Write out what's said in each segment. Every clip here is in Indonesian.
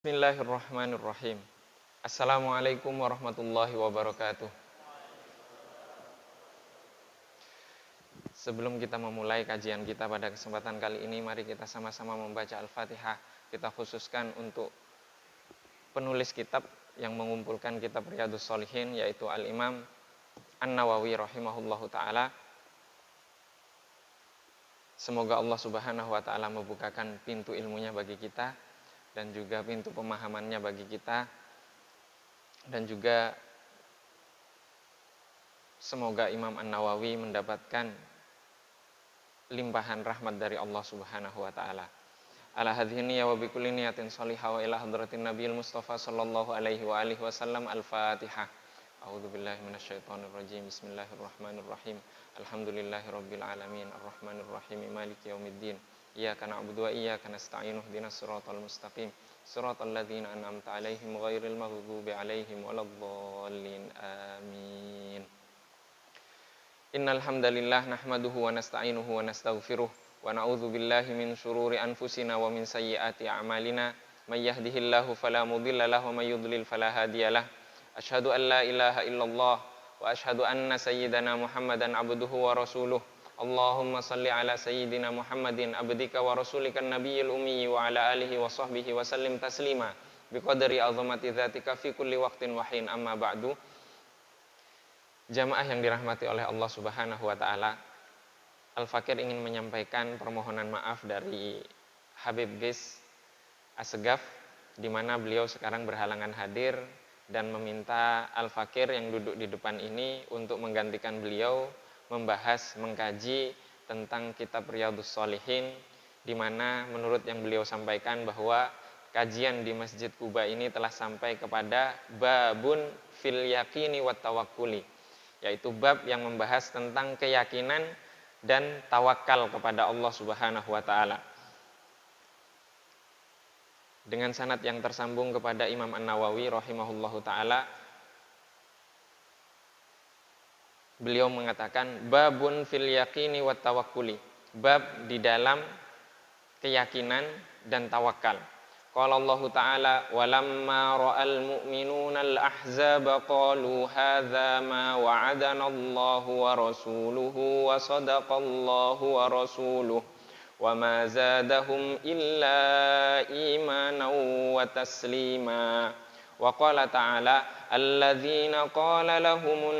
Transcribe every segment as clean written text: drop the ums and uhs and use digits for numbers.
Bismillahirrahmanirrahim. Assalamualaikum warahmatullahi wabarakatuh. Sebelum kita memulai kajian kita pada kesempatan kali ini, mari kita sama-sama membaca Al-Fatihah. Kita khususkan untuk penulis kitab yang mengumpulkan kitab Riyadhus Shalihin, yaitu Al-Imam An-Nawawi rahimahullahu ta'ala. Semoga Allah subhanahu wa ta'ala membukakan pintu ilmunya bagi kita dan juga pintu pemahamannya bagi kita, dan juga semoga Imam An-Nawawi mendapatkan limpahan rahmat dari Allah subhanahu wa ta'ala. Ala hadhihi niyya wa bikulli niyatin shalihah wa ila hadratin nabiyil mustafa sallallahu alaihi wa alihi wasallam. Al-Fatihah. A'udzu billahi minasyaitonir rajim. Bismillahirrahmanirrahim. Alhamdulillahi rabbil alamin arrahmanir rahim maliki yaumiddin. Iyyaka na'budu wa iyyaka nasta'in ihdinas siratal mustaqim siratal ladzina an'amta 'alaihim ghairil maghdubi 'alaihim waladdallin. Amin. Innal hamdalillah nahmaduhu wa nasta'inuhu wa nastaghfiruh wa na'udzu billahi min syururi anfusina wa min sayyiati a'malina. May yahdihillahu fala mudilla lahu wa may yudlil fala hadiyalah. Asyhadu an la ilaha illallah wa asyhadu anna sayyidana Muhammadan abduhu wa rasuluh. Allahumma salli ala sayyidina Muhammadin abdika wa rasulika nabiyil ummi wa ala alihi wa sahbihi wa sallim taslima biqadri azamati dzatika fi kulli waqtin wa hin. Amma ba'du. Jamaah yang dirahmati oleh Allah subhanahu wa ta'ala, Al-Fakir ingin menyampaikan permohonan maaf dari Habib Ghis Assegaf, di mana beliau sekarang berhalangan hadir, dan meminta Al-Fakir yang duduk di depan ini untuk menggantikan beliau membahas, mengkaji tentang kitab Riyadhus Shalihin, di mana menurut yang beliau sampaikan bahwa kajian di Masjid Quba ini telah sampai kepada babun fil yaqini wat tawakkuli, yaitu bab yang membahas tentang keyakinan dan tawakal kepada Allah Subhanahu wa taala. Dengan sanad yang tersambung kepada Imam An-Nawawi rahimahullahu taala, beliau mengatakan babun fil yaqini wat tawakkuli, bab di dalam keyakinan dan tawakal. Qala Allah taala walamma ra'al mu'minuna al-ahzaba qalu hadza ma wa'adana Allahu wa rasuluhu wa sadaqallahu wa rasuluhu wa ma zadahum illa imanan wa taslima. Wa qala ta'ala alladzina qala lahumun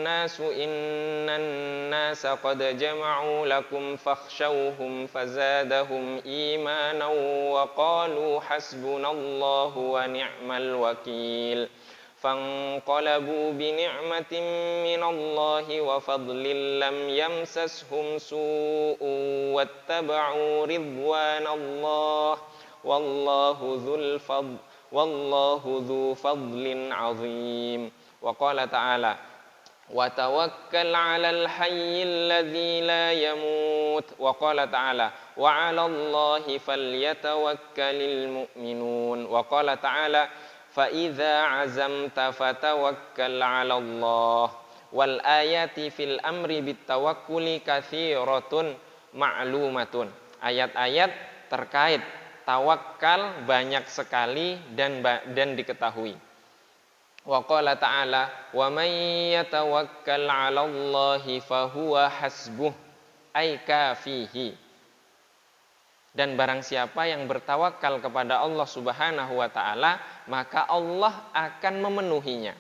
nasu innan nasa qad jama'u lakum fakhshawhum fazadahum imanan wa qalu hasbunallahu wa ni'mal wakil. Fanqalabu bi ni'matin minallahi wa fadlin lam yamsashum su'un wattaba'u ridwanallah wallahu dzu fadlin azim. Wa qala ta'ala wa tawakkal 'alal hayyil ladzi la yamut. Wa qala ta'ala wa 'alallahi falyatawakkalul mu'minun. Wa qala ta'ala fa idza 'azamta fatawakkal 'alallah. Wal ayati fil amri bitawakkuli katsiratun ma'lumatun. Ayat-ayat terkait tawakal banyak sekali dan diketahui. Wa qala ta'ala wa may yatawakkal 'alallahi fahuwa hasbuh ay kafihi. Dan barang siapa yang bertawakal kepada Allah Subhanahu wa ta'ala, maka Allah akan memenuhinya.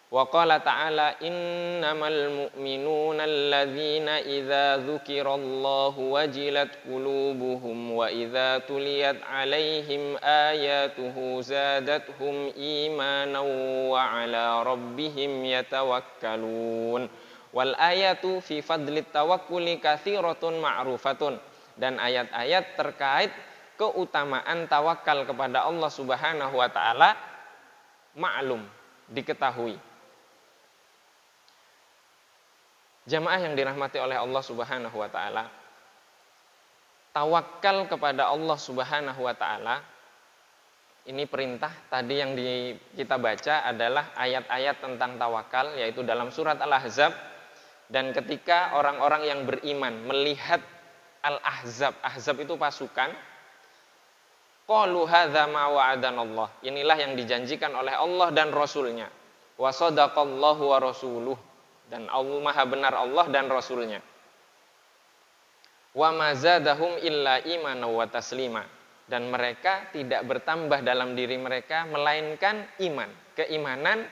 Wa qala ta'ala innamal mu'minuna alladzina idza dzukirallahu wajilat qulubuhum wa idza tuliyat 'alaihim ayatuhu zadatuhum imanan wa 'ala rabbihim yatawakkalun. Wal ayatu fi fadlit tawakkuli katsiratun ma'rufatun. Dan ayat-ayat terkait keutamaan tawakal kepada Allah Subhanahu wa ta'ala maklum, diketahui. Jamaah yang dirahmati oleh Allah Subhanahu wa ta'ala, tawakal kepada Allah Subhanahu wa ta'ala, ini perintah tadi yang kita baca adalah ayat-ayat tentang tawakal, yaitu dalam surat Al-Ahzab. Dan ketika orang-orang yang beriman melihat Al-Ahzab, Ahzab itu pasukan, qalu hadza ma wa'adanallah. Inilah yang dijanjikan oleh Allah dan Rasulnya. Wa sadaqallahu wa rasuluh. Dan Allah maha benar Allah dan Rasulnya. Wa ma zadahum illa imanan wa taslima. Dan mereka tidak bertambah dalam diri mereka melainkan iman, keimanan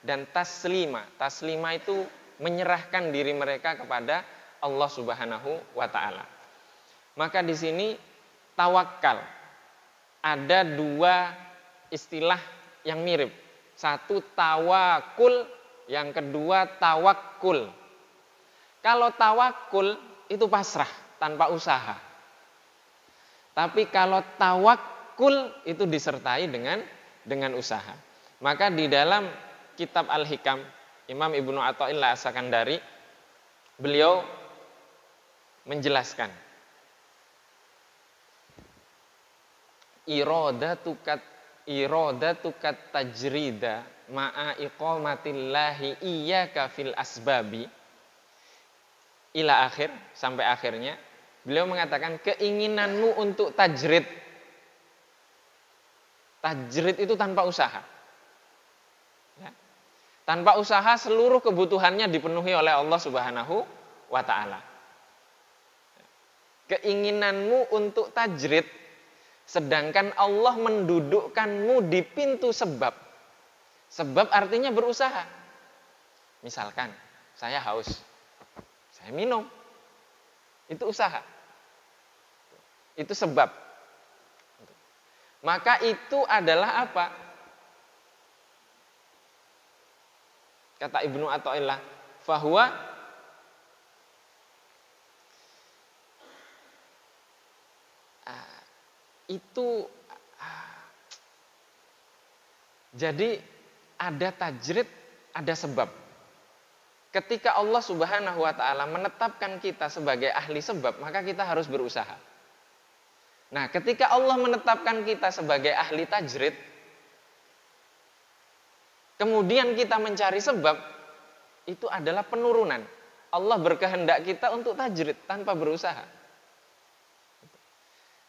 dan taslima. Taslima itu menyerahkan diri mereka kepada Allah Subhanahu wa taala. Maka di sini tawakal ada dua istilah yang mirip. Satu tawakul, yang kedua tawakkul. Kalau tawakul itu pasrah tanpa usaha. Tapi kalau tawakkul itu disertai dengan usaha. Maka di dalam kitab Al-Hikam, Imam Ibnu Athaillah As-Sakandari, beliau menjelaskan iradatukat tajrida ma'a iqamatillahi iyyaka fil asbabi ila akhir, sampai akhirnya. Beliau mengatakan keinginanmu untuk tajrid. Tajrid itu tanpa usaha. Ya. Tanpa usaha seluruh kebutuhannya dipenuhi oleh Allah Subhanahu wa ta'ala. Keinginanmu untuk tajrid, sedangkan Allah mendudukkanmu di pintu sebab. Sebab artinya berusaha. Misalkan saya haus, saya minum. Itu usaha. Itu sebab. Maka itu adalah apa? Kata Ibnu Athaillah, fahuwa itu jadi ada tajrid, ada sebab. Ketika Allah Subhanahu wa ta'ala menetapkan kita sebagai ahli sebab, maka kita harus berusaha. Nah, ketika Allah menetapkan kita sebagai ahli tajrid, kemudian kita mencari sebab, itu adalah penurunan. Allah berkehendak kita untuk tajrid tanpa berusaha.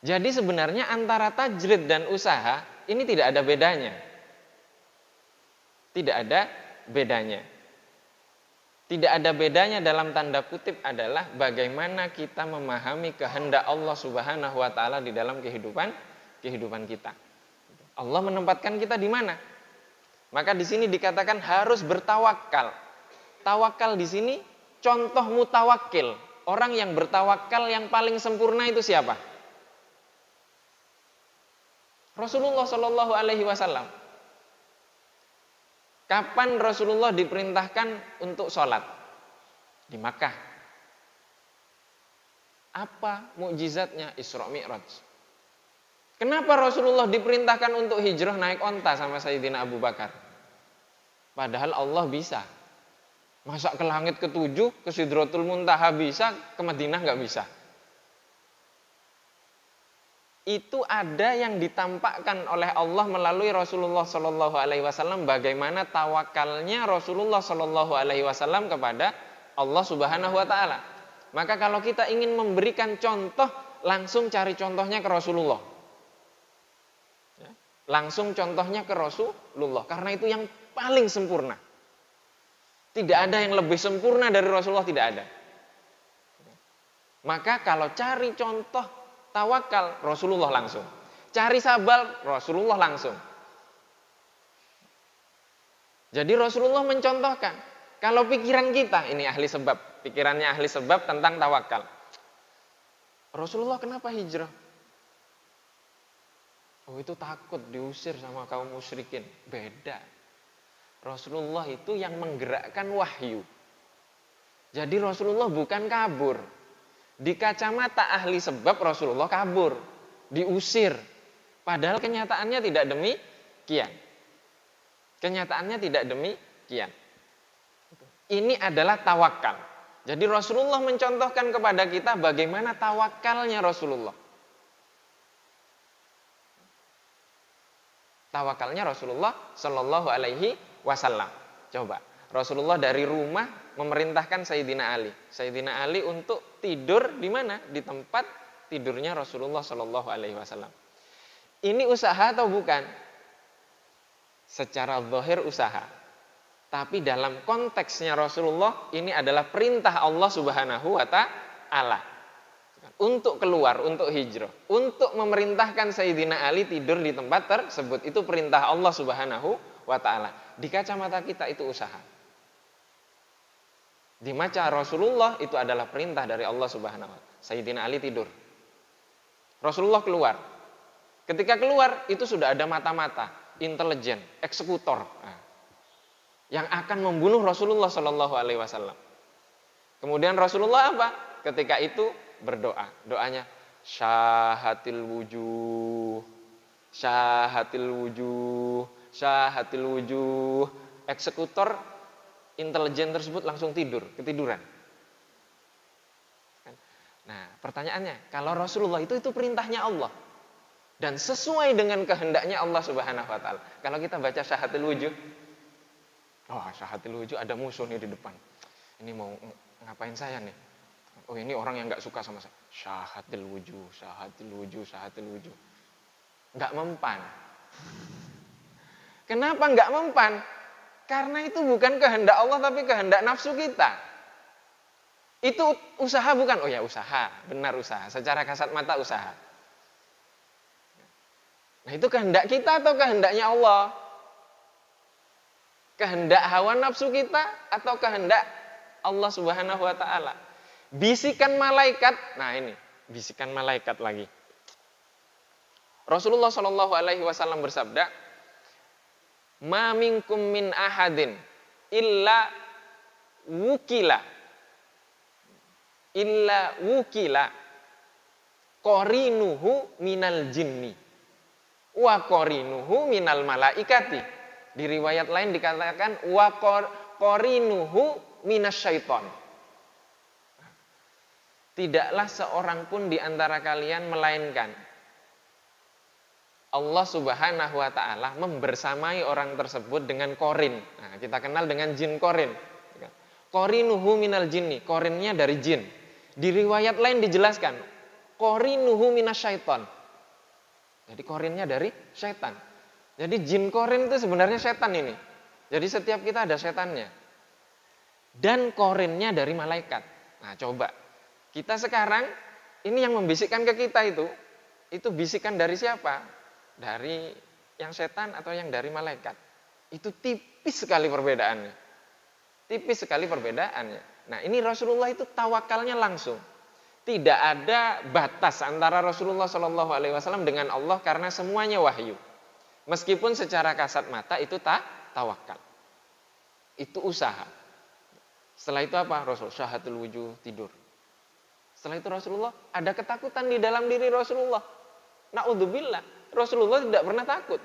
Jadi sebenarnya antara tajrid dan usaha, ini tidak ada bedanya. Tidak ada bedanya. Tidak ada bedanya dalam tanda kutip adalah bagaimana kita memahami kehendak Allah Subhanahu wa ta'ala di dalam kehidupan kita. Allah menempatkan kita di mana? Maka di sini dikatakan harus bertawakal. Tawakal di sini contoh mutawakkil. Orang yang bertawakal yang paling sempurna itu siapa? Rasulullah Shallallahu Alaihi Wasallam. Kapan Rasulullah diperintahkan untuk sholat? Di Makkah. Apa mukjizatnya? Isra Mi'raj. Kenapa Rasulullah diperintahkan untuk hijrah naik onta sama Sayyidina Abu Bakar? Padahal Allah bisa. Masa ke langit ke-7, ke Sidratul Muntaha bisa, ke Madinah nggak bisa. Itu ada yang ditampakkan oleh Allah melalui Rasulullah Shallallahu Alaihi Wasallam bagaimana tawakalnya Rasulullah Shallallahu Alaihi Wasallam kepada Allah Subhanahu Wa Taala. Maka kalau kita ingin memberikan contoh, langsung cari contohnya ke Rasulullah. Langsung contohnya ke Rasulullah, karena itu yang paling sempurna. Tidak ada yang lebih sempurna dari Rasulullah, tidak ada. Maka kalau cari contoh tawakal, Rasulullah langsung. Cari sabar, Rasulullah langsung. Jadi Rasulullah mencontohkan. Kalau pikiran kita, ini ahli sebab. Pikirannya ahli sebab tentang tawakal. Rasulullah kenapa hijrah? Oh, itu takut diusir sama kaum musyrikin. Beda. Rasulullah itu yang menggerakkan wahyu. Jadi Rasulullah bukan kabur. Di kacamata ahli sebab Rasulullah kabur, diusir. Padahal kenyataannya tidak demikian. Kenyataannya tidak demikian. Ini adalah tawakal. Jadi Rasulullah mencontohkan kepada kita bagaimana tawakalnya Rasulullah. Tawakalnya Rasulullah Shallallahu Alaihi Wasallam. Coba, Rasulullah dari rumah memerintahkan Sayyidina Ali. Sayyidina Ali untuk tidur di mana? Di tempat tidurnya Rasulullah Shallallahu Alaihi Wasallam. Ini usaha atau bukan? Secara zahir usaha. Tapi dalam konteksnya Rasulullah, ini adalah perintah Allah Subhanahu wa ta'ala. Untuk keluar, untuk hijrah. Untuk memerintahkan Sayyidina Ali tidur di tempat tersebut. Itu perintah Allah Subhanahu wa ta'ala. Di kacamata kita itu usaha. Di mata Rasulullah itu adalah perintah dari Allah Subhanahu wa ta'ala. Sayyidina Ali tidur. Rasulullah keluar. Ketika keluar itu sudah ada mata-mata, intelijen, eksekutor, yang akan membunuh Rasulullah Shallallahu Alaihi Wasallam. Kemudian Rasulullah apa? Ketika itu berdoa. Doanya syahatil wujuh, syahatil wujuh, syahatil wujuh. Eksekutor intelijen tersebut langsung tidur, ketiduran. Nah, pertanyaannya, kalau Rasulullah itu perintahnya Allah dan sesuai dengan kehendaknya Allah Subhanahu wa taala. Kalau kita baca syahatil wujuh, oh, syahatil wujuh ada musuh nih di depan. Ini mau ngapain saya nih? Oh, ini orang yang enggak suka sama saya. Syahatil wujuh, syahatil wujuh, syahatil wujuh. Enggak mempan. Kenapa enggak mempan? Karena itu bukan kehendak Allah tapi kehendak nafsu kita. Itu usaha bukan? Oh ya usaha, benar usaha. Secara kasat mata usaha. Nah itu kehendak kita atau kehendaknya Allah? Kehendak hawa nafsu kita atau kehendak Allah Subhanahu wa ta'ala? Bisikan malaikat, nah ini, bisikan malaikat lagi. Rasulullah Shallallahu Alaihi Wasallam bersabda, "Ma minkum min ahadin illa wukila qorinuhu minal jinni wa qorinuhu minal malaikati." Di riwayat lain dikatakan wa qorinuhu minasyaiton. Tidaklah seorang pun di antara kalian melainkan Allah Subhanahu wa ta'ala membersamai orang tersebut dengan korin. Nah, kita kenal dengan jin korin. Qorinuhu minal jinni, korinnya dari jin. Di riwayat lain dijelaskan qorinuhu minasyaiton. Jadi korinnya dari setan. Jadi jin korin itu sebenarnya setan ini. Jadi setiap kita ada setannya. Dan korinnya dari malaikat. Nah, coba kita sekarang ini yang membisikkan ke kita itu bisikan dari siapa? Dari yang setan atau yang dari malaikat? Itu tipis sekali perbedaannya. Tipis sekali perbedaannya. Nah, ini Rasulullah itu tawakalnya langsung. Tidak ada batas antara Rasulullah Shallallahu Alaihi Wasallam dengan Allah karena semuanya wahyu. Meskipun secara kasat mata itu tawakal. Itu usaha. Setelah itu apa? Rasul syahatul wujuh, tidur. Setelah itu Rasulullah ada ketakutan di dalam diri Rasulullah. Na'udzubillah. Rasulullah tidak pernah takut.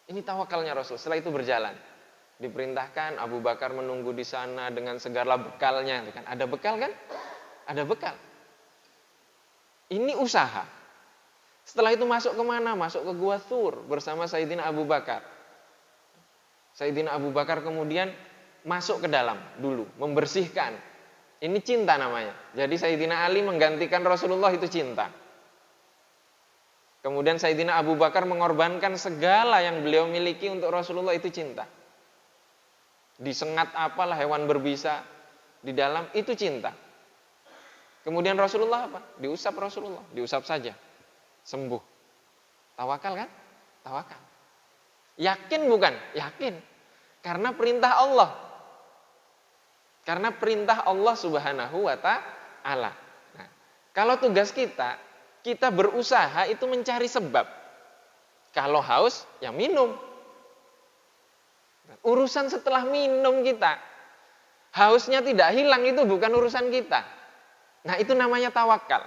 Ini tawakalnya Rasul. Setelah itu berjalan. Diperintahkan Abu Bakar menunggu di sana dengan segala bekalnya. Ada bekal kan? Ada bekal. Ini usaha. Setelah itu masuk kemana? Masuk ke Gua Tsur bersama Sayyidina Abu Bakar. Sayyidina Abu Bakar kemudian masuk ke dalam dulu, membersihkan. Ini cinta namanya. Jadi Sayyidina Ali menggantikan Rasulullah itu cinta. Kemudian Sayyidina Abu Bakar mengorbankan segala yang beliau miliki untuk Rasulullah itu cinta. Disengat apalah hewan berbisa di dalam itu cinta. Kemudian Rasulullah apa? Diusap Rasulullah, diusap saja. Sembuh. Tawakal kan? Tawakal. Yakin bukan? Yakin. Karena perintah Allah. Karena perintah Allah Subhanahu wa ta'ala. Nah, kalau tugas kita berusaha itu mencari sebab. Kalau haus, ya minum. Urusan setelah minum kita. Hausnya tidak hilang itu bukan urusan kita. Nah, itu namanya tawakal.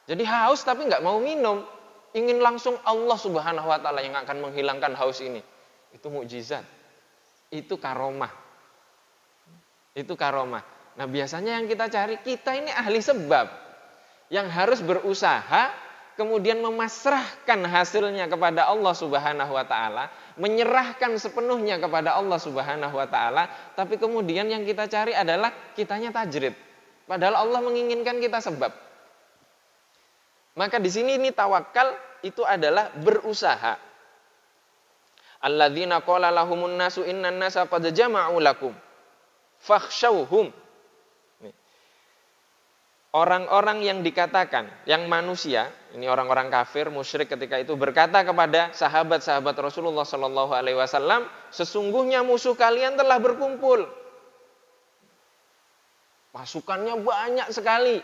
Jadi haus tapi nggak mau minum. Ingin langsung Allah Subhanahu wa ta'ala yang akan menghilangkan haus ini. Itu mukjizat. Itu karomah. Itu karomah. Nah, biasanya yang kita cari, kita ini ahli sebab. Yang harus berusaha, kemudian memasrahkan hasilnya kepada Allah Subhanahu wa ta'ala. Menyerahkan sepenuhnya kepada Allah Subhanahu wa ta'ala. Tapi kemudian yang kita cari adalah kitanya tajrid. Padahal Allah menginginkan kita sebab. Maka di sini ini tawakal itu adalah berusaha. Alladzina qala lahumun nasu innan nasa qad jama'u lakum fakhshawhum. Orang-orang yang dikatakan, yang manusia, ini orang-orang kafir, musyrik ketika itu berkata kepada sahabat-sahabat Rasulullah Shallallahu Alaihi Wasallam, sesungguhnya musuh kalian telah berkumpul, pasukannya banyak sekali.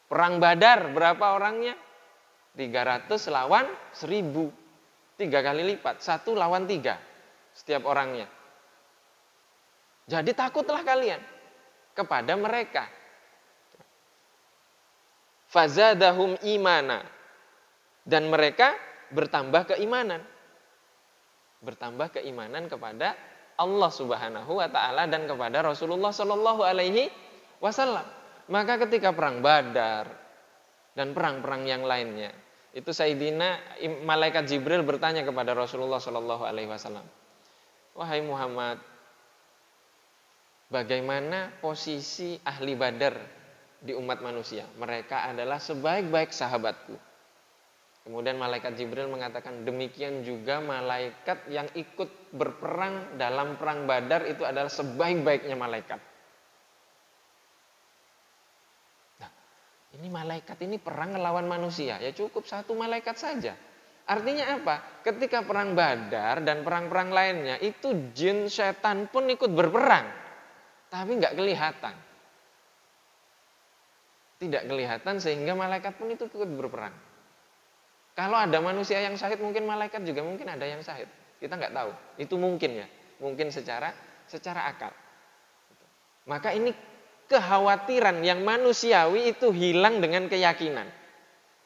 Perang Badar berapa orangnya? 300 lawan 1000, 3 kali lipat, 1 lawan 3 setiap orangnya. Jadi takutlah kalian kepada mereka. Fazadahum imana, dan mereka bertambah keimanan. Bertambah keimanan kepada Allah Subhanahu wa taala dan kepada Rasulullah Shallallahu alaihi wasallam. Maka ketika perang Badar dan perang-perang yang lainnya, itu Sayyidina malaikat Jibril bertanya kepada Rasulullah Shallallahu alaihi wasallam, "Wahai Muhammad, bagaimana posisi ahli Badar di umat manusia? Mereka adalah sebaik-baik sahabatku." Kemudian malaikat Jibril mengatakan, demikian juga malaikat yang ikut berperang dalam perang Badar itu adalah sebaik-baiknya malaikat. Nah, ini malaikat ini perang melawan manusia, ya cukup 1 malaikat saja. Artinya apa? Ketika perang Badar dan perang-perang lainnya, itu jin setan pun ikut berperang, tapi nggak kelihatan. Tidak kelihatan sehingga malaikat pun itu ikut berperang. Kalau ada manusia yang syahid, mungkin malaikat juga mungkin ada yang syahid. Kita nggak tahu. Itu mungkin ya. Mungkin secara akal. Maka ini kekhawatiran yang manusiawi itu hilang dengan keyakinan.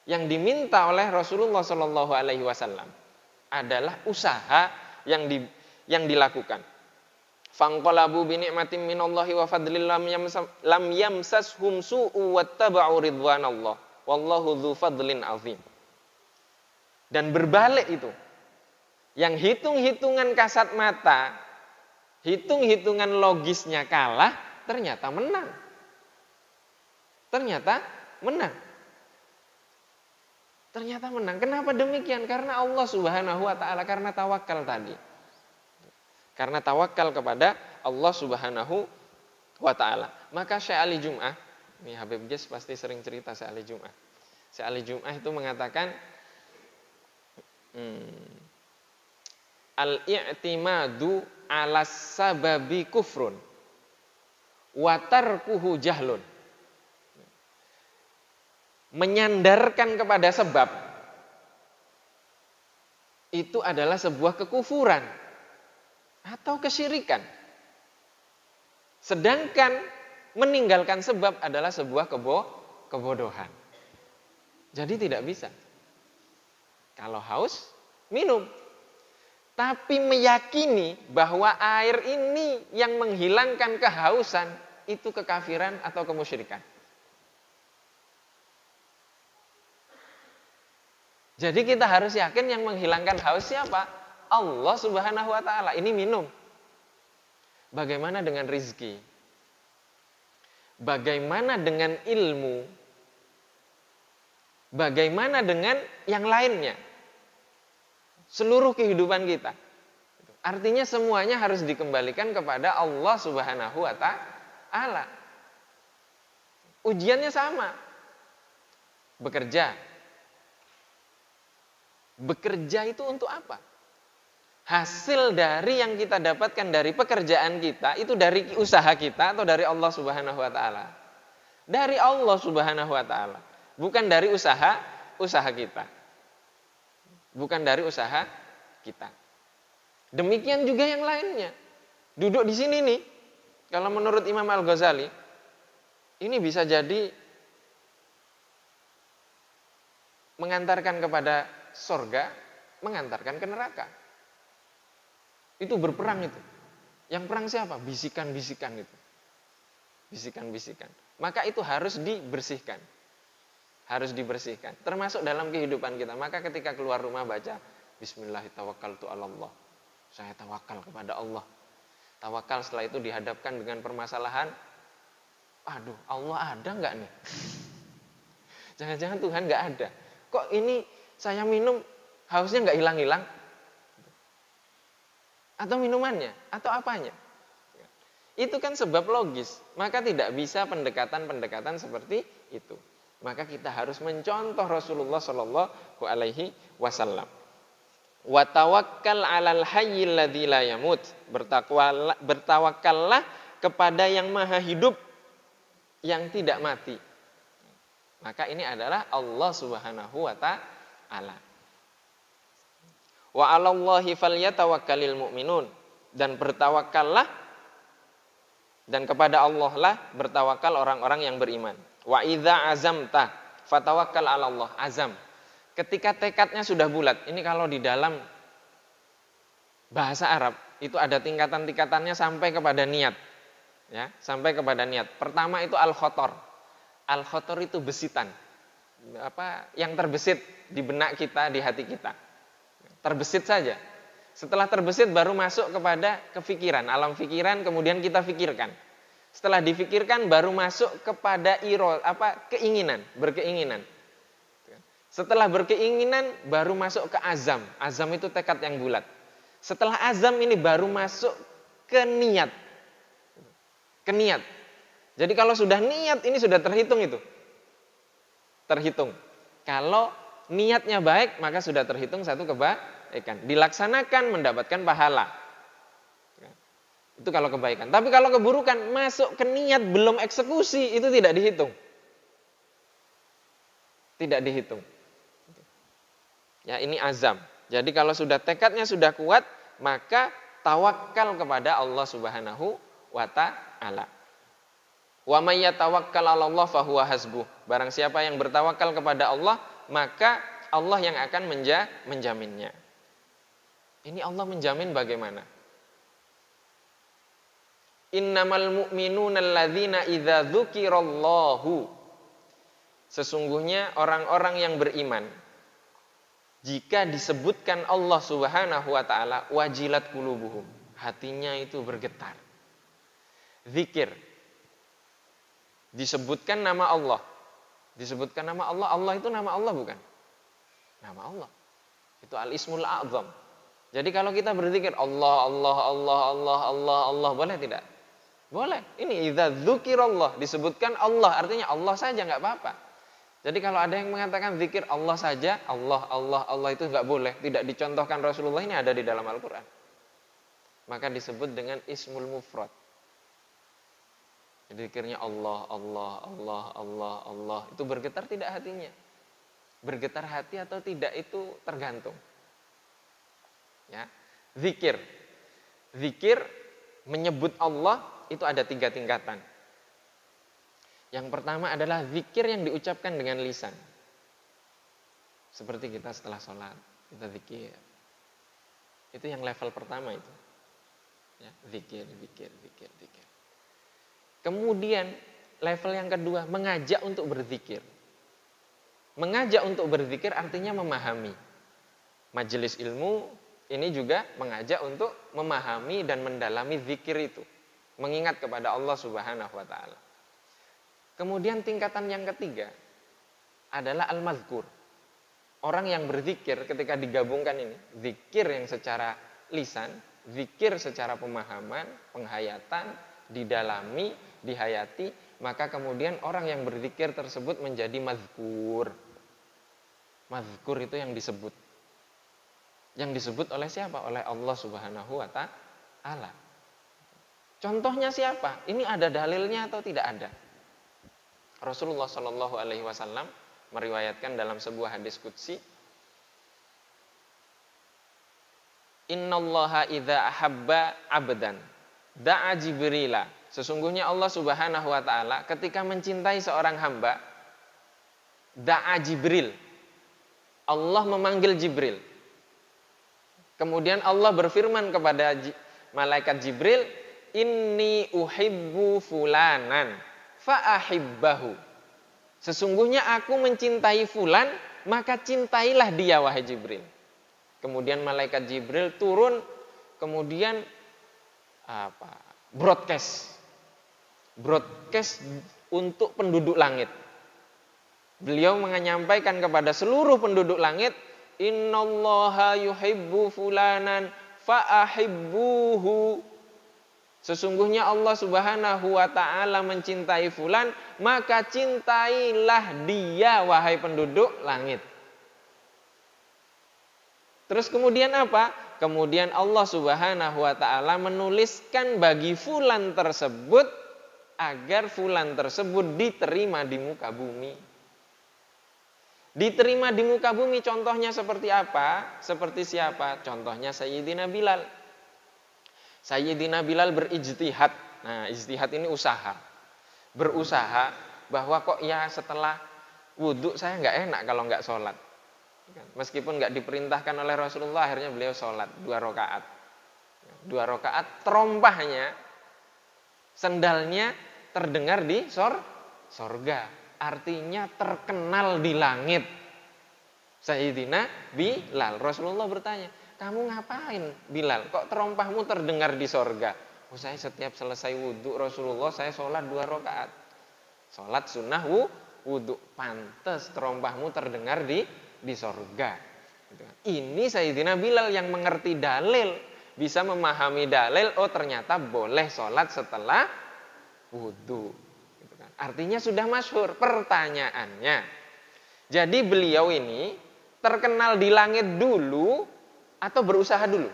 Yang diminta oleh Rasulullah Shallallahu Alaihi Wasallam adalah usaha yang dilakukan. Fanqalabu bi ni'matin minallahi wa fadlin lam yamsashum su'u wattaba'u ridwanallah wallahu dzu fadlin azim. Dan berbalik itu. Yang hitung-hitungan kasat mata, hitung-hitungan logisnya kalah, ternyata menang. Ternyata menang. Kenapa demikian? Karena Allah Subhanahu wa taala, karena tawakal tadi. Karena tawakal kepada Allah Subhanahu wa ta'ala. Maka Syekh Ali Jum'ah, ini Habib Ges pasti sering cerita Syekh Ali Jum'ah. Syekh Ali Jum'ah itu mengatakan, al-i'timadu ala sababi kufrun wa tarkuhu jahlun. Menyandarkan kepada sebab itu adalah sebuah kekufuran atau kesyirikan. Sedangkan meninggalkan sebab adalah sebuah kebodohan. Jadi tidak bisa. Kalau haus, minum. Tapi meyakini bahwa air ini yang menghilangkan kehausan, itu kekafiran atau kemusyrikan. Jadi kita harus yakin yang menghilangkan haus siapa? Allah Subhanahu wa ta'ala. Ini minum. Bagaimana dengan rizki? Bagaimana dengan ilmu? Bagaimana dengan yang lainnya? Seluruh kehidupan kita. Artinya semuanya harus dikembalikan kepada Allah Subhanahu wa ta'ala. Ujiannya sama. Bekerja. Bekerja itu untuk apa? Hasil dari yang kita dapatkan dari pekerjaan kita itu dari usaha kita atau dari Allah Subhanahu wa taala? Dari Allah Subhanahu wa taala, bukan dari usaha kita. Bukan dari usaha kita. Demikian juga yang lainnya. Duduk di sini nih, kalau menurut Imam Al-Ghazali, ini bisa jadi mengantarkan kepada surga, mengantarkan ke neraka. Itu berperang itu. Yang perang siapa? Bisikan-bisikan itu. Bisikan-bisikan. Maka itu harus dibersihkan. Harus dibersihkan. Termasuk dalam kehidupan kita. Maka ketika keluar rumah baca Bismillahirrahmanirrahim. Saya tawakal kepada Allah. Tawakal setelah itu dihadapkan dengan permasalahan. Aduh, Allah ada nggak nih? Jangan-jangan Tuhan nggak ada. Kok ini Saya minum, hausnya nggak hilang-hilang. Atau minumannya, atau apanya. Itu kan sebab logis. Maka tidak bisa pendekatan-pendekatan seperti itu. Maka kita harus mencontoh Rasulullah Shallallahu Alaihi Wasallam. Wa tawakkal 'alal hayyil ladzi la yamut. Bertawakallah kepada yang maha hidup yang tidak mati. Maka ini adalah Allah Subhanahu wa taala. Wa 'alallahi falyatawakkalul mu'minun, dan bertawakallah dan kepada Allah lah bertawakal orang-orang yang beriman. Wa idza azamta fatawakkal 'alallah. Azam, ketika tekadnya sudah bulat. Ini kalau di dalam bahasa Arab itu ada tingkatan-tingkatannya sampai kepada niat. Ya, sampai kepada niat. Pertama itu al-khotor. Al-khotor itu besitan. Yang terbesit di benak kita, di hati kita. Terbesit saja. Setelah terbesit baru masuk kepada kefikiran, alam pikiran, kemudian kita fikirkan. Setelah difikirkan baru masuk kepada keinginan, berkeinginan. Setelah berkeinginan baru masuk ke azam. Azam itu tekad yang bulat. Setelah azam ini baru masuk ke niat. Ke niat. Jadi kalau sudah niat ini sudah terhitung itu. Terhitung. Kalau niatnya baik maka sudah terhitung satu kebaikan. Dilaksanakan mendapatkan pahala. Itu kalau kebaikan. Tapi kalau keburukan masuk ke niat belum eksekusi itu tidak dihitung. Tidak dihitung. Ya, ini azam. Jadi kalau sudah tekadnya sudah kuat maka tawakal kepada Allah Subhanahu wa taala. Wa may yatawakkal 'alallah fahuwa hasbuh. Barang siapa yang bertawakal kepada Allah, maka Allah yang akan menjaminnya. Ini Allah menjamin bagaimana? Innamal mu'minuna alladzina idza dzukirallahu. Sesungguhnya orang-orang yang beriman jika disebutkan Allah Subhanahu wa taala wajilat qulubuhum. Hatinya itu bergetar. Zikir. Disebutkan nama Allah. Disebutkan nama Allah. Allah itu nama Allah bukan? Nama Allah. Itu al-ismul a'zam. Jadi kalau kita berzikir Allah, Allah, Allah, Allah, Allah, Allah, boleh tidak? Boleh. Ini idza dzukirallah, disebutkan Allah, artinya Allah saja enggak apa-apa. Jadi kalau ada yang mengatakan zikir Allah saja, Allah, Allah, Allah itu enggak boleh, tidak dicontohkan Rasulullah, ini ada di dalam Al-Qur'an. Maka disebut dengan ismul mufrad. Jadi zikirnya Allah, Allah, Allah, Allah, Allah. Itu bergetar tidak hatinya? Bergetar hati atau tidak itu tergantung. Ya, zikir. Zikir menyebut Allah itu ada 3 tingkatan. Yang pertama adalah zikir yang diucapkan dengan lisan. Seperti kita setelah sholat, kita zikir. Itu yang level pertama itu. Ya, zikir, zikir, zikir, zikir. Kemudian level yang kedua, mengajak untuk berzikir. Mengajak untuk berzikir artinya memahami. Majelis ilmu ini juga mengajak untuk memahami dan mendalami zikir itu. Mengingat kepada Allah Subhanahu wa taala. Kemudian tingkatan yang ketiga adalah al-mazkur. Orang yang berzikir ketika digabungkan ini, zikir yang secara lisan, zikir secara pemahaman, penghayatan, didalami, dihayati, maka kemudian orang yang berzikir tersebut menjadi mazkur. Mazkur itu yang disebut. Yang disebut oleh siapa? Oleh Allah Subhanahu wa taala. Contohnya siapa? Ini ada dalilnya atau tidak ada? Rasulullah Shallallahu alaihi wasallam meriwayatkan dalam sebuah hadis qudsi, Innallaha idza ahabba 'abdan da'a Jibrila. Sesungguhnya Allah Subhanahu wa taala ketika mencintai seorang hamba, da'a Jibril. Allah memanggil Jibril. Kemudian Allah berfirman kepada malaikat Jibril, Inni uhibbu fulanan fa'ahibbahu. Sesungguhnya aku mencintai fulan, maka cintailah dia wahai Jibril. Kemudian malaikat Jibril turun, kemudian broadcast untuk penduduk langit. Beliau menyampaikan kepada seluruh penduduk langit, innallaha yuhibbu fulanan fa'ahibbuhu. Sesungguhnya Allah Subhanahu wa ta'ala mencintai fulan, maka cintailah dia wahai penduduk langit. Terus kemudian apa? Kemudian Allah Subhanahu wa ta'ala menuliskan bagi fulan tersebut agar fulan tersebut diterima di muka bumi. Diterima di muka bumi contohnya seperti apa? Seperti siapa? Contohnya Sayyidina Bilal. Sayyidina Bilal berijtihad. Nah, ijtihad ini usaha. Berusaha bahwa kok ya setelah wudhu saya nggak enak kalau nggak sholat. Meskipun nggak diperintahkan oleh Rasulullah, akhirnya beliau sholat 2 rakaat. 2 rakaat, terompahnya, sendalnya terdengar di sorga. Artinya terkenal di langit. Sayyidina Bilal. Rasulullah bertanya, kamu ngapain Bilal? Kok terompahmu terdengar di sorga? Oh, saya setiap selesai wudhu Rasulullah, saya sholat 2 rakaat. Sholat sunnah wudhu. Pantes terompahmu terdengar di sorga. Ini Sayyidina Bilal yang mengerti dalil. Bisa memahami dalil, oh ternyata boleh sholat setelah wudhu. Artinya sudah masyhur. Pertanyaannya, jadi beliau ini terkenal di langit dulu atau berusaha dulu?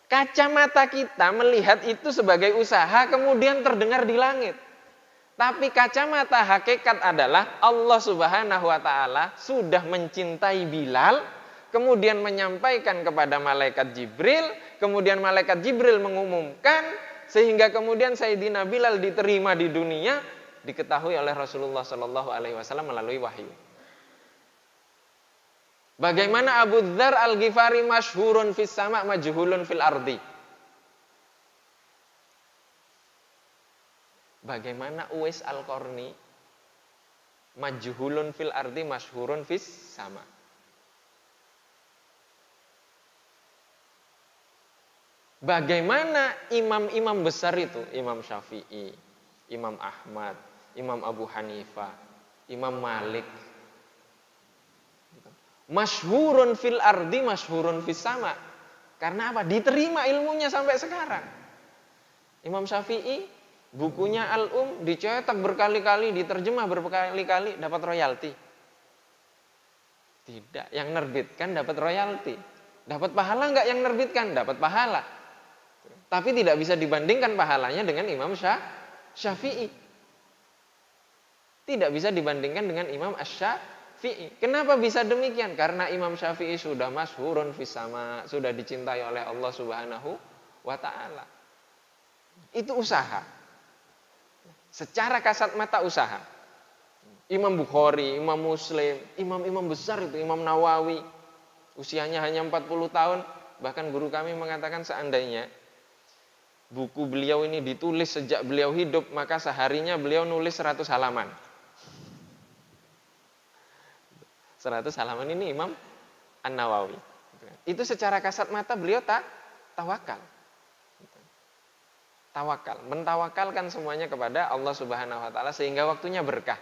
Kacamata kita melihat itu sebagai usaha, kemudian terdengar di langit. Tapi kacamata hakikat adalah Allah Subhanahu wa ta'ala sudah mencintai Bilal, kemudian menyampaikan kepada malaikat Jibril, kemudian malaikat Jibril mengumumkan, sehingga kemudian Sayyidina Bilal diterima di dunia, diketahui oleh Rasulullah SAW melalui wahyu. Bagaimana Abu Dzar Al-Ghifari masyhurun fis sama' majhulun fil ardi. Bagaimana Uwais Al-Qarni majhulun fil ardi masyhurun fis sama'. Bagaimana imam-imam besar itu, Imam Syafi'i, Imam Ahmad, Imam Abu Hanifah, Imam Malik. Masyhurun fil ardi, masyhurun fis sama. Karena apa? Diterima ilmunya sampai sekarang. Imam Syafi'i, bukunya Al-Um dicetak berkali-kali, diterjemah berkali-kali, dapat royalti. Tidak, yang nerbitkan dapat royalti. Dapat pahala enggak yang nerbitkan? Dapat pahala. Tapi tidak bisa dibandingkan pahalanya dengan Imam Syafi'i. Tidak bisa dibandingkan dengan Imam Asy-Syafi'i. Kenapa bisa demikian? Karena Imam Syafi'i sudah masyhurun fis sama, sudah dicintai oleh Allah Subhanahu wa ta'ala. Itu usaha. Secara kasat mata usaha. Imam Bukhari, Imam Muslim, imam-imam besar itu, Imam Nawawi, usianya hanya 40 tahun. Bahkan guru kami mengatakan seandainya buku beliau ini ditulis sejak beliau hidup, maka seharinya beliau nulis 100 halaman. 100 halaman ini Imam An-Nawawi. Itu secara kasat mata beliau tawakal. Tawakal, mentawakalkan semuanya kepada Allah Subhanahu wa ta'ala sehingga waktunya berkah.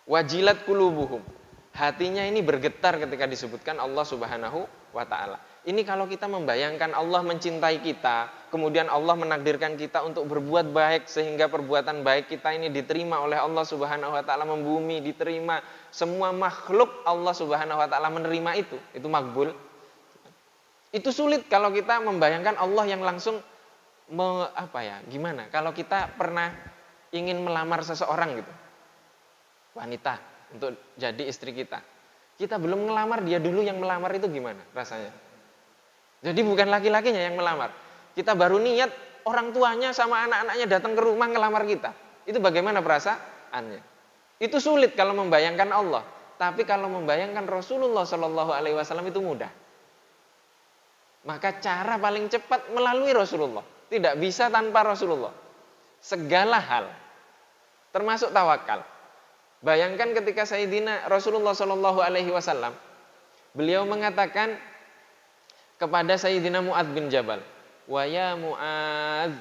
Wajilat qulubuhum. Hatinya ini bergetar ketika disebutkan Allah Subhanahu wa ta'ala. Ini kalau kita membayangkan Allah mencintai kita, kemudian Allah menakdirkan kita untuk berbuat baik sehingga perbuatan baik kita ini diterima oleh Allah Subhanahu wa ta'ala, membumi, diterima. Semua makhluk Allah Subhanahu wa ta'ala menerima itu makbul. Itu sulit kalau kita membayangkan Allah yang langsung gimana? Kalau kita pernah ingin melamar seseorang gitu. Wanita untuk jadi istri kita. Kita belum melamar, dia dulu yang melamar, itu gimana rasanya? Jadi bukan laki-lakinya yang melamar. Kita baru niat, orang tuanya sama anak-anaknya datang ke rumah ngelamar kita. Itu bagaimana perasaannya? Itu sulit kalau membayangkan Allah. Tapi kalau membayangkan Rasulullah SAW itu mudah. Maka cara paling cepat melalui Rasulullah. Tidak bisa tanpa Rasulullah. Segala hal, termasuk tawakal. Bayangkan ketika Sayyidina Rasulullah SAW, beliau mengatakan kepada Sayyidina Mu'adz bin Jabal, wa ya Mu'adz,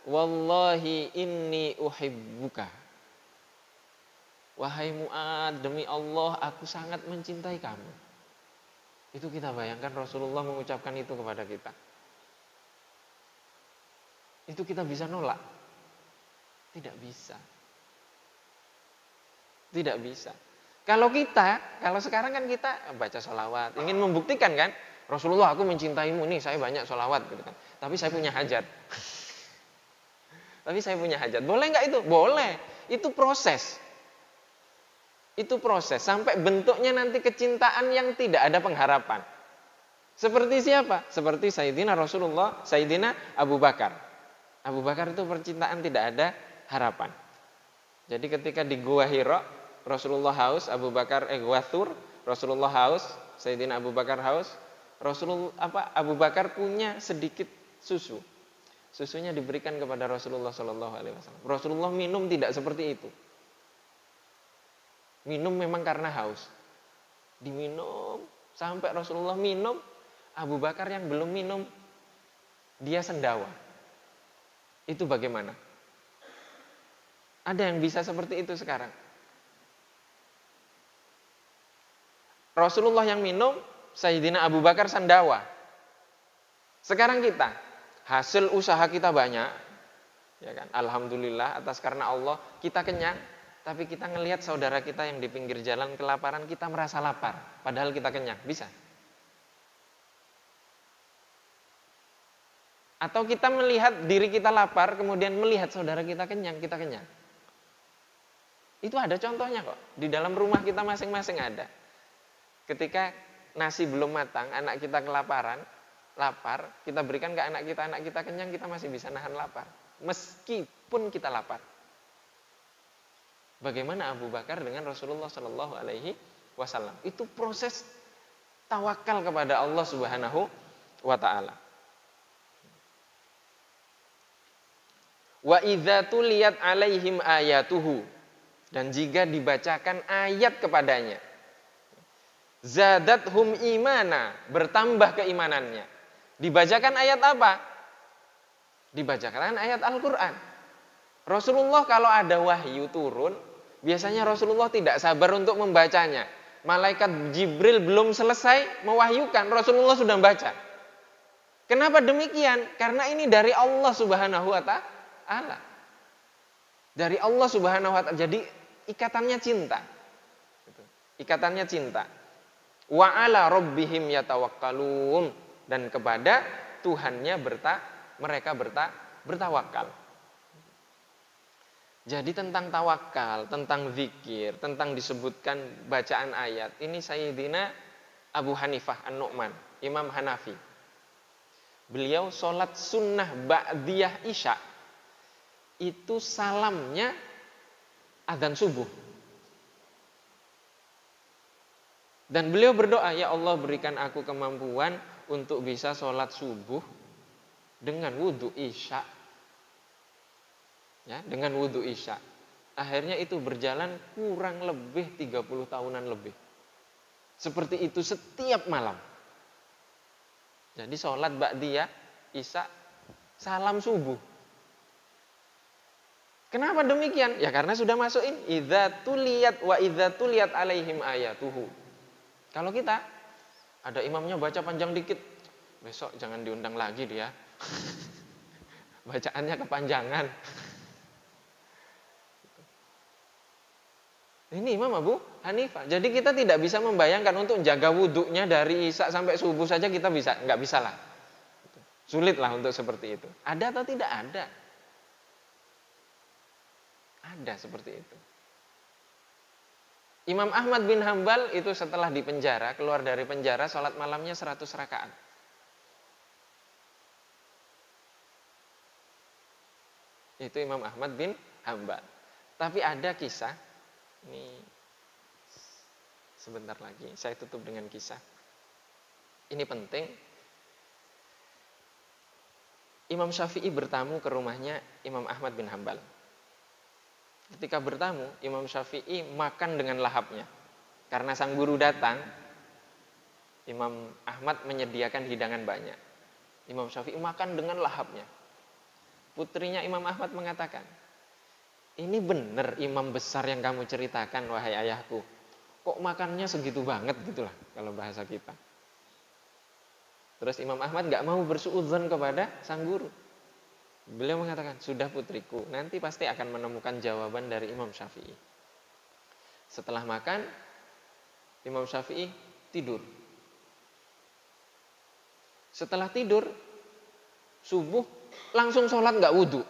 wallahi inni uhibbuka. Wahai Mu'ad, demi Allah aku sangat mencintai kamu. Itu kita bayangkan Rasulullah mengucapkan itu kepada kita. Itu kita bisa nolak? Tidak bisa. Tidak bisa. Kalau sekarang kan kita baca sholawat, ingin membuktikan kan, Rasulullah aku mencintaimu nih, saya banyak sholawat gitu kan. Tapi saya punya hajat. Tapi saya punya hajat. Boleh nggak itu? Boleh. Itu proses. Itu proses sampai bentuknya nanti kecintaan yang tidak ada pengharapan. Seperti siapa? Seperti Sayyidina Rasulullah, Sayyidina Abu Bakar. Abu Bakar itu percintaan tidak ada harapan. Jadi ketika di Gua Hira, Rasulullah haus, Abu Bakar Rasulullah haus, Sayyidina Abu Bakar haus. Abu Bakar punya sedikit susu. Susunya diberikan kepada Rasulullah SAW. Rasulullah minum tidak seperti itu. Minum memang karena haus. Diminum sampai Rasulullah minum, Abu Bakar yang belum minum dia sendawa. Itu bagaimana? Ada yang bisa seperti itu sekarang? Rasulullah yang minum, Sayyidina Abu Bakar sendawa. Sekarang kita, hasil usaha kita banyak, ya kan? Alhamdulillah atas karena Allah kita kenyang, tapi kita ngelihat saudara kita yang di pinggir jalan kelaparan, kita merasa lapar, padahal kita kenyang, bisa? Atau kita melihat diri kita lapar, kemudian melihat saudara kita kenyang, kita kenyang. Itu ada contohnya kok, di dalam rumah kita masing-masing ada. Ketika nasi belum matang, anak kita kelaparan, lapar, kita berikan ke anak kita kenyang, kita masih bisa nahan lapar. Meskipun kita lapar. Bagaimana Abu Bakar dengan Rasulullah Shallallahu Alaihi Wasallam? Itu proses tawakal kepada Allah Subhanahu Wa Taala. Wa idza tuliyat alaihim ayatuhu, dan jika dibacakan ayat kepadanya, zadathum imana, bertambah keimanannya. Dibacakan ayat apa? Dibacakan ayat Al-Qur'an. Rasulullah kalau ada wahyu turun, biasanya Rasulullah tidak sabar untuk membacanya. Malaikat Jibril belum selesai mewahyukan, Rasulullah sudah membaca. Kenapa demikian? Karena ini dari Allah Subhanahu wa Ta'ala. Dari Allah Subhanahu wa Ta'ala. Jadi ikatannya cinta. Ikatannya cinta. Wa ala rabbihim yatawakkalun, dan kepada Tuhannya mereka bertawakal. Jadi tentang tawakal, tentang zikir, tentang disebutkan bacaan ayat, ini Sayyidina Abu Hanifah An-Nu'man, Imam Hanafi. Beliau sholat sunnah ba'diyah isya, itu salamnya adzan subuh. Dan beliau berdoa, ya Allah berikan aku kemampuan untuk bisa sholat subuh dengan wudhu isya. Ya, dengan wudhu isya. Akhirnya itu berjalan kurang lebih 30 tahunan lebih. Seperti itu setiap malam. Jadi sholat ba'diyah isya, salam subuh. Kenapa demikian? Ya karena sudah masukin idza tuliyat wa idza tuliyat alaihim ayatuhu. Kalau kita ada imamnya baca panjang dikit, besok jangan diundang lagi dia. Bacaannya kepanjangan. Ini Imam Abu Hanifah. Jadi kita tidak bisa membayangkan untuk jaga wudhunya dari isya sampai subuh saja kita bisa, nggak bisa lah. Sulit lah untuk seperti itu. Ada atau tidak? Ada. Ada seperti itu. Imam Ahmad bin Hambal itu setelah di penjara, keluar dari penjara, sholat malamnya 100 rakaat. Itu Imam Ahmad bin Hambal. Tapi ada kisah, ini sebentar lagi saya tutup dengan kisah. Ini penting. Imam Syafi'i bertamu ke rumahnya Imam Ahmad bin Hambal. Ketika bertamu, Imam Syafi'i makan dengan lahapnya. Karena sang guru datang, Imam Ahmad menyediakan hidangan banyak. Imam Syafi'i makan dengan lahapnya. Putrinya Imam Ahmad mengatakan, ini benar imam besar yang kamu ceritakan wahai ayahku. Kok makannya segitu banget gitulah kalau bahasa kita. Terus Imam Ahmad gak mau bersuudzon kepada sang guru. Beliau mengatakan, sudah putriku, nanti pasti akan menemukan jawaban dari Imam Syafi'i. Setelah makan, Imam Syafi'i tidur. Setelah tidur, subuh langsung sholat gak wudhu.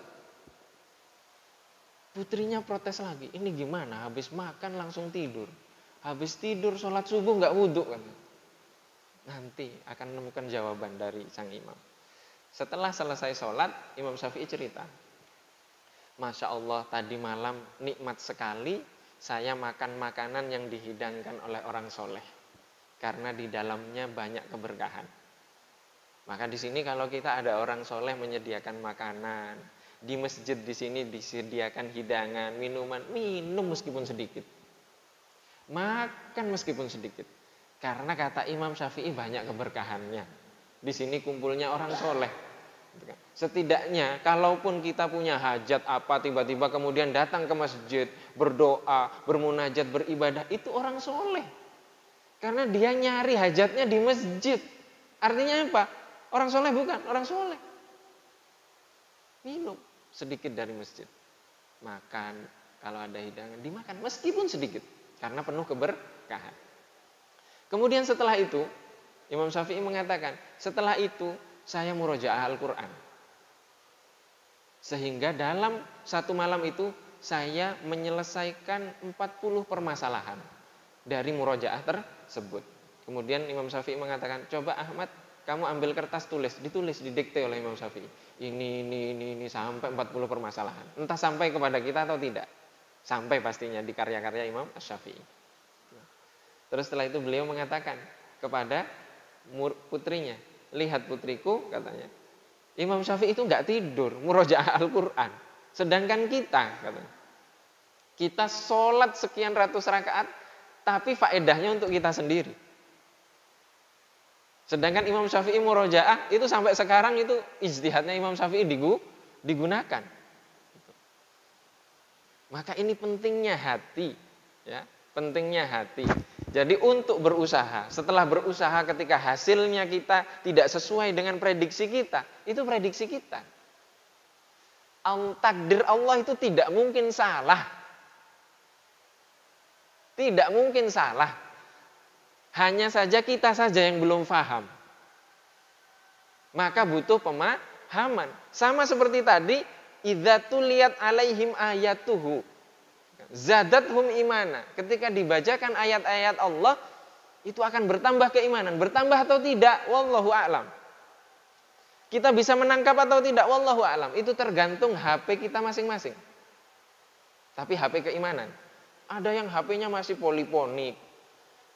Putrinya protes lagi, ini gimana? Habis makan langsung tidur. Habis tidur sholat subuh gak wudhu kan? Nanti akan menemukan jawaban dari sang imam. Setelah selesai sholat, Imam Syafi'i cerita, Masya Allah tadi malam nikmat sekali saya makan makanan yang dihidangkan oleh orang soleh. Karena di dalamnya banyak keberkahan. Maka di sini kalau kita ada orang soleh menyediakan makanan, di masjid di sini disediakan hidangan, minuman, minum meskipun sedikit. Makan meskipun sedikit. Karena kata Imam Syafi'i banyak keberkahannya. Di sini kumpulnya orang soleh. Setidaknya kalaupun kita punya hajat apa tiba-tiba kemudian datang ke masjid, berdoa, bermunajat, beribadah, itu orang soleh. Karena dia nyari hajatnya di masjid. Artinya apa? Orang soleh bukan? Orang soleh. Minum sedikit dari masjid. Makan, kalau ada hidangan dimakan meskipun sedikit. Karena penuh keberkahan. Kemudian setelah itu, Imam Syafi'i mengatakan, setelah itu saya murojaah Al-Quran. Sehingga dalam satu malam itu, saya menyelesaikan 40 permasalahan dari murojaah tersebut. Kemudian Imam Syafi'i mengatakan, coba Ahmad, kamu ambil kertas ditulis, didikte oleh Imam Syafi'i. Ini, sampai 40 permasalahan. Entah sampai kepada kita atau tidak. Sampai pastinya di karya-karya Imam Syafi'i. Terus setelah itu beliau mengatakan kepada putrinya, lihat putriku, katanya, Imam Syafi'i itu nggak tidur, murojaah Al-Quran. Sedangkan kita, katanya, kita sholat sekian ratus rakaat, tapi faedahnya untuk kita sendiri. Sedangkan Imam Syafi'i murojaah itu sampai sekarang itu ijtihadnya Imam Syafi'i digunakan. Maka ini pentingnya hati, ya, pentingnya hati. Jadi untuk berusaha, setelah berusaha ketika hasilnya kita tidak sesuai dengan prediksi kita, itu prediksi kita. Takdir Allah itu tidak mungkin salah. Tidak mungkin salah. Hanya saja kita saja yang belum paham. Maka butuh pemahaman. Sama seperti tadi, idza tuliyat alaihim ayatuhu zadathum imana. Ketika dibacakan ayat-ayat Allah, itu akan bertambah keimanan. Bertambah atau tidak? Wallahu a'lam. Kita bisa menangkap atau tidak? Wallahu a'lam. Itu tergantung HP kita masing-masing. Tapi HP keimanan. Ada yang HP-nya masih poliponik.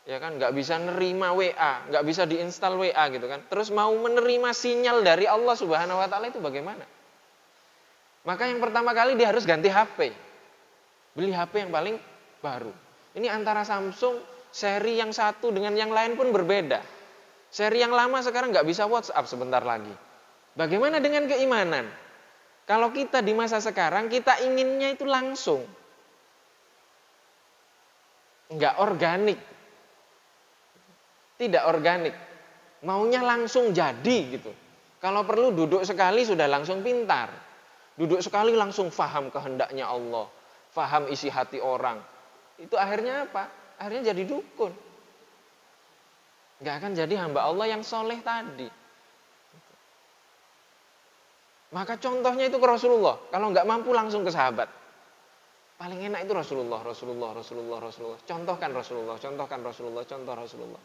Ya kan, nggak bisa nerima WA, nggak bisa diinstal WA gitu kan. Terus mau menerima sinyal dari Allah Subhanahu wa taala itu bagaimana? Maka yang pertama kali dia harus ganti HP. Beli HP yang paling baru. Ini antara Samsung seri yang satu dengan yang lain pun berbeda. Seri yang lama sekarang nggak bisa WhatsApp sebentar lagi. Bagaimana dengan keimanan? Kalau kita di masa sekarang, kita inginnya itu langsung. Nggak organik. Tidak organik. Maunya langsung jadi gitu. Kalau perlu duduk sekali sudah langsung pintar. Duduk sekali langsung faham kehendaknya Allah. Faham isi hati orang. Itu akhirnya apa? Akhirnya jadi dukun. Nggak akan jadi hamba Allah yang soleh tadi. Maka contohnya itu ke Rasulullah. Kalau nggak mampu langsung ke sahabat. Paling enak itu Rasulullah. Contohkan Rasulullah. Contoh Rasulullah.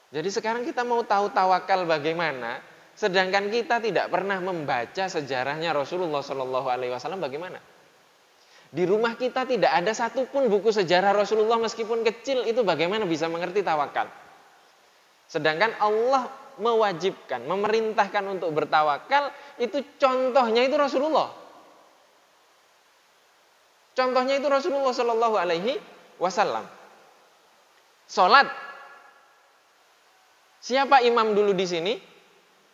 Jadi sekarang kita mau tahu tawakal bagaimana. Sedangkan kita tidak pernah membaca sejarahnya Rasulullah SAW bagaimana. Di rumah kita tidak ada satupun buku sejarah Rasulullah meskipun kecil, itu bagaimana bisa mengerti tawakal. Sedangkan Allah mewajibkan, memerintahkan untuk bertawakal, itu contohnya itu Rasulullah. Contohnya itu Rasulullah Shallallahu Alaihi Wasallam. Salat. Siapa imam dulu di sini?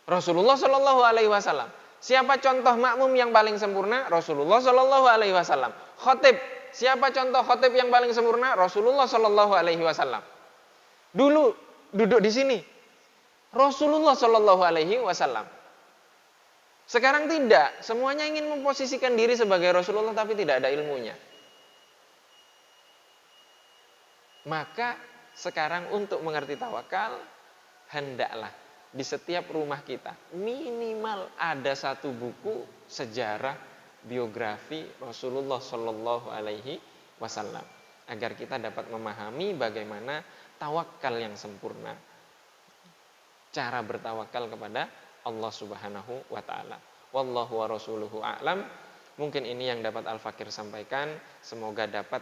Rasulullah Shallallahu Alaihi Wasallam. Siapa contoh makmum yang paling sempurna? Rasulullah Shallallahu Alaihi Wasallam. Khotib, siapa contoh khotib yang paling sempurna? Rasulullah Shallallahu Alaihi Wasallam. Dulu duduk di sini, Rasulullah Shallallahu Alaihi Wasallam. Sekarang tidak, semuanya ingin memposisikan diri sebagai Rasulullah tapi tidak ada ilmunya. Maka sekarang untuk mengerti tawakal, hendaklah di setiap rumah kita minimal ada satu buku sejarah biografi Rasulullah Shallallahu Alaihi Wasallam agar kita dapat memahami bagaimana tawakal yang sempurna, cara bertawakal kepada Allah Subhanahu wa taala. Wallahu wa rasuluhu a'lam. Mungkin ini yang dapat Al-Fakir sampaikan, semoga dapat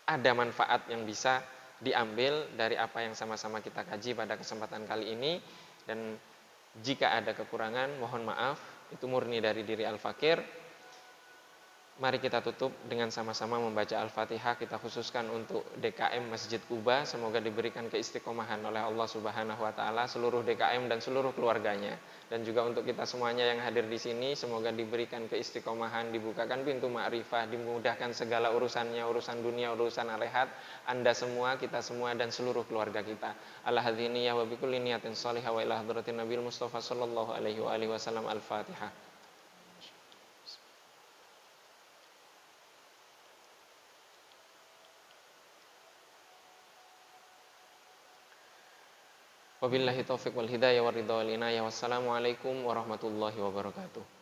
ada manfaat yang bisa diambil dari apa yang sama-sama kita kaji pada kesempatan kali ini. Dan jika ada kekurangan, mohon maaf, itu murni dari diri Al-Fakir. Mari kita tutup dengan sama-sama membaca Al-Fatihah. Kita khususkan untuk DKM Masjid Kuba, semoga diberikan keistiqomahan oleh Allah Subhanahu wa taala, seluruh DKM dan seluruh keluarganya. Dan juga untuk kita semuanya yang hadir di sini, semoga diberikan keistiqomahan, dibukakan pintu ma'rifah, dimudahkan segala urusannya, urusan dunia, urusan akhirat. Anda semua, kita semua dan seluruh keluarga kita. Ala hadziniyah wa bikulli niyatin shalihah wa ila hadratin Nabil Mustafa sallallahu alaihi wasallam. Al-Fatihah. Wabillahi taufiq wal hidayah wa ridha wal inayah. Wassalamualaikum warahmatullahi wabarakatuh.